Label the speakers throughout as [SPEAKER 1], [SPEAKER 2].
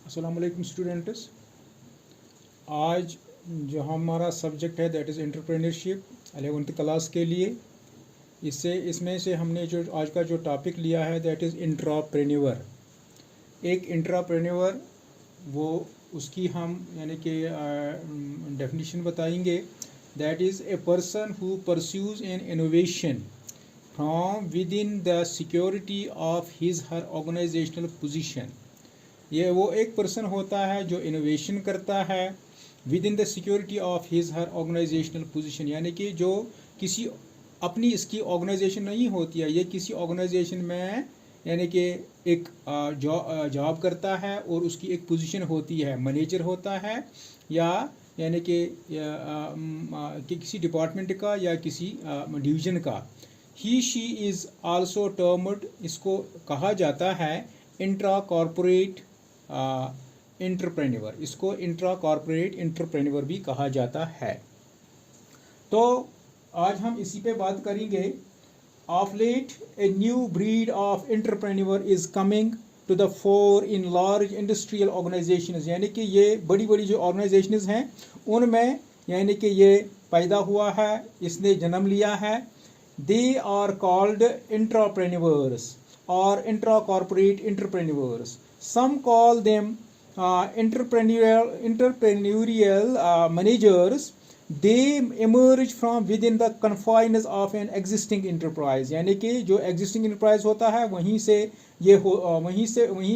[SPEAKER 1] अस्सलाम वालेकुम स्टूडेंट्स। आज जो हमारा सब्जेक्ट है that is entrepreneurship 11th class के लिए। इसमें से हमने जो आज का जो टॉपिक लिया है दैट इज़ इंट्राप्रेन्योर। एक इंट्राप्रेन्योर वो उसकी हम यानी कि डेफिनेशन बताएंगे। That is a person who pursues an innovation from within the security of his her organisational position. ये वो एक पर्सन होता है जो इनोवेशन करता है within the security of his her organisational position, यानी कि जो किसी अपनी इसकी ऑर्गेनाइजेशन नहीं होती है, ये किसी ऑर्गेनाइजेशन में यानी कि एक जॉब करता है और उसकी एक पोजीशन होती है, मैनेजर होता है या यानी कि किसी डिपार्टमेंट का या किसी डिवीज़न का। ही शी इज़ आल्सो टर्म्ड, इसको कहा जाता है इंट्रा कॉर्पोरेट एंटरप्रेन्योर। इसको इंट्रा कॉर्पोरेट एंटरप्रेन्योर भी कहा जाता है। तो आज हम इसी पे बात करेंगे। Of late a new breed of entrepreneur is coming to the fore in large industrial organizations, यानी कि ये बड़ी बड़ी जो ऑर्गेनाइजेशंस हैं उनमें यानी कि ये पैदा हुआ है, इसने जन्म लिया है। दे आर कॉल्ड एंटरप्रेन्योर्स और intra corporate entrepreneurs. Some call them entrepreneurial managers. They emerge from within the confines of an existing enterprise, यानी कि जो existing enterprise होता है वहीं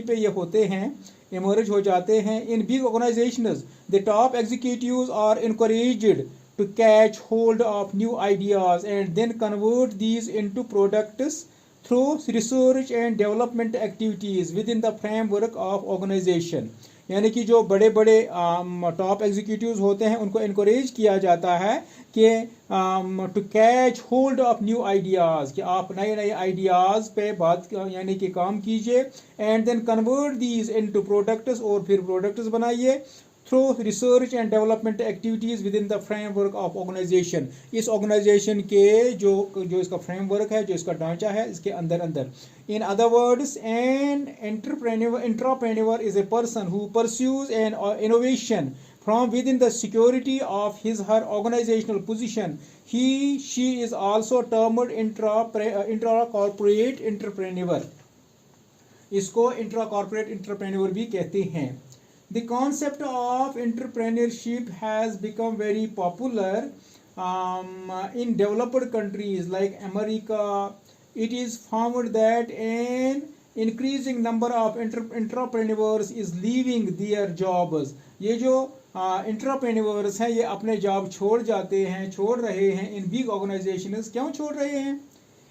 [SPEAKER 1] पे ये होते हैं, emerge हो जाते हैं। In big organizations, the top executives are encouraged to catch hold of new ideas and then convert these into products through research and development activities within the framework of organization। यानी कि जो बड़े बड़े top executives होते हैं उनको encourage किया जाता है कि to catch hold of new ideas, कि आप नए नए आइडियाज़ पे बात यानी कि काम कीजिए। And then convert these into products, और फिर प्रोडक्ट्स बनाइए through research and development activities within the framework of organization. इस ऑर्गेनाइजेशन के जो इसका फ्रेमवर्क है, जो इसका ढांचा है, इसके अंदर। In other words, an entrepreneur is a person who pursues an innovation from within the security of his her organizational position. She is also termed intra corporate entrepreneur। इसको इंट्रा कॉर्पोरेट एंटरप्रेन्योर भी कहते हैं। The concept of entrepreneurship has become very popular in developed countries like America. It is found that an increasing number of entrepreneurs is leaving their jobs। ये जो entrepreneurs हैं ये अपने job छोड़ रहे हैं इन बिग ऑर्गेनाइजेशंस। क्यों छोड़ रहे हैं?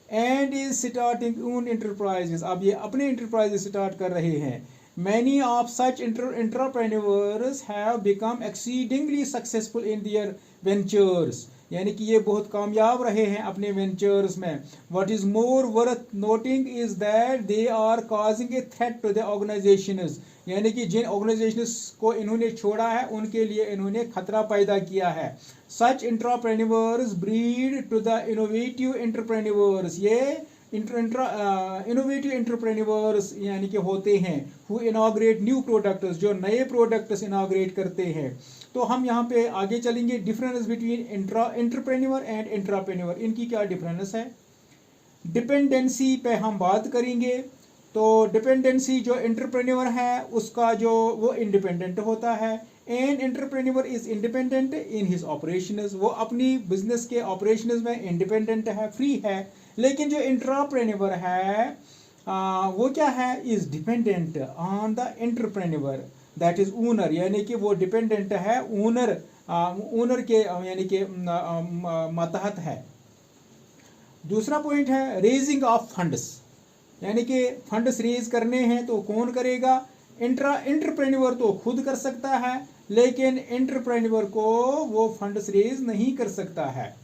[SPEAKER 1] And is starting own enterprises, अब ये अपने एंटरप्राइज स्टार्ट कर रहे हैं। Many of such entrepreneurs have become exceedingly successful in their ventures, यानी कि ये बहुत कामयाब रहे हैं अपने वेंचर्स में। What is more worth noting is that they are causing a threat to the organizations, यानी कि जिन ऑर्गेनाइजेशंस को इन्होंने छोड़ा है उनके लिए इन्होंने खतरा पैदा किया है। Such entrepreneurs breed to the innovative entrepreneurs, ये इनोवेटिव एंटरप्रेन्योर्स यानी कि होते हैं हु इनॉग्रेट न्यू प्रोडक्ट्स, जो नए प्रोडक्ट्स इनॉग्रेट करते हैं। तो हम यहाँ पे आगे चलेंगे। Difference between entrepreneur and intrapreneur, इनकी क्या डिफरेंस है? डिपेंडेंसी पे हम बात करेंगे। तो डिपेंडेंसी, जो एंटरप्रेन्योर है उसका जो वो इंडिपेंडेंट होता है। An entrepreneur is independent in his operations, वो अपनी बिजनेस के ऑपरेशंस में इंडिपेंडेंट है, फ्री है। लेकिन जो इंट्राप्रेन्योर है वो क्या है? Is dependent on the entrepreneur that is owner, यानी कि वो डिपेंडेंट है ओनर के यानी कि मातहत है। दूसरा पॉइंट है रेजिंग ऑफ फंड्स, यानी कि फंड्स रेज करने हैं तो कौन करेगा? एंटरप्रेन्योर तो खुद कर सकता है, लेकिन एंटरप्रेन्योर को वो फंड्स रेज नहीं कर सकता है।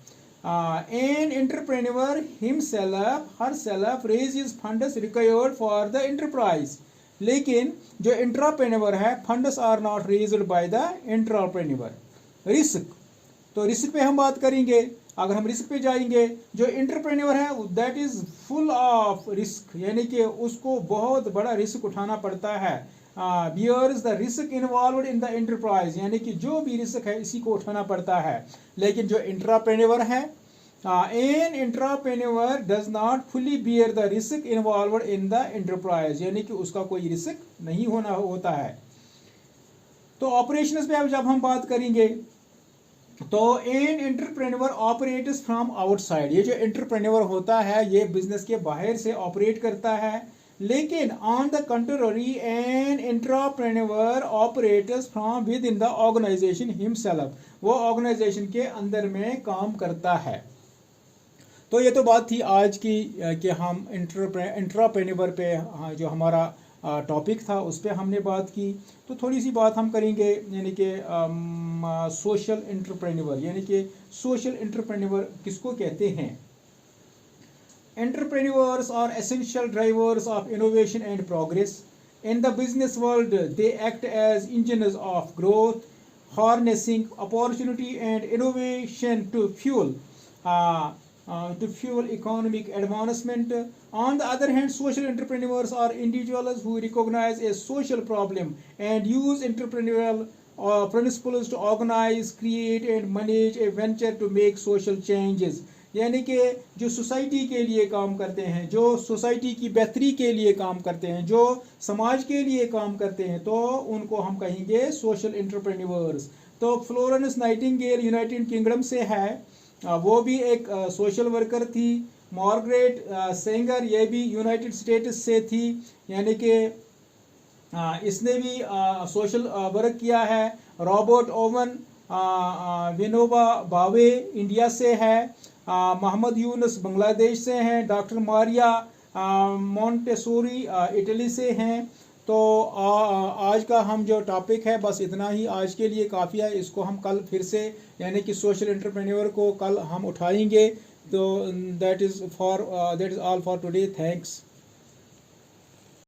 [SPEAKER 1] An entrepreneur herself raises funds required for the enterprise, लेकिन जो एंटरप्रेन्योर है funds are not raised by the entrepreneur. Risk, तो रिस्क पे हम बात करेंगे। अगर हम रिस्क पे जाएंगे, जो एंटरप्रेन्योर है that is full of risk, यानी कि उसको बहुत बड़ा रिस्क उठाना पड़ता है bears the risk involved in the enterprise, यानी कि जो भी रिस्क है इसी को उठाना पड़ता है। लेकिन जो इंट्राप्रेन्योर है, an intrapreneur does not fully bear the risk involved in the enterprise, यानी कि उसका कोई रिस्क नहीं होता है। तो ऑपरेशंस पे अब जब हम बात करेंगे तो N entrepreneur operates from outside, ये जो एंटरप्रेन्योर होता है ये बिजनेस के बाहर से ऑपरेट करता है। लेकिन on the contrary an entrepreneur operates from within the organisation himself, वो ऑर्गेनाइजेशन के अंदर में काम करता है। तो ये तो बात थी आज की कि हम एंटरप्रेन्योर पे जो हमारा टॉपिक था उस पर हमने बात की। तो थोड़ी सी बात हम करेंगे यानी कि सोशल एंटरप्रेन्योर, यानी कि सोशल एंटरप्रेन्योर किसको कहते हैं। Entrepreneurs are essential drivers of innovation and progress. In the business world, they act as engines of growth, harnessing opportunity and innovation to fuel economic advancement. On the other hand, social entrepreneurs are individuals who recognize a social problem and use entrepreneurial principles to organize, create and manage a venture to make social changes. यानी कि जो society के लिए काम करते हैं, जो society की बेहतरी के लिए काम करते हैं, जो समाज के लिए काम करते हैं, तो उनको हम कहेंगे सोशल एंटरप्रेन्योर्स। तो फ्लोरेंस नाइटिंगेल यूनाइटेड किंगडम से है, वो भी एक सोशल वर्कर थी। मार्गरेट सेंगर, ये भी यूनाइटेड स्टेट्स से थी, यानी कि इसने भी सोशल वर्क किया है। Robert oven, Vinoba Bhave India से है। मोहम्मद यूनुस बांग्लादेश से हैं। डॉक्टर मारिया मोंटेसोरी इटली से हैं। तो आज का हम जो टॉपिक है बस इतना ही आज के लिए काफ़ी है। इसको हम कल फिर से यानी कि सोशल एंटरप्रेन्योर को कल हम उठाएंगे। तो that is all for today. Thanks.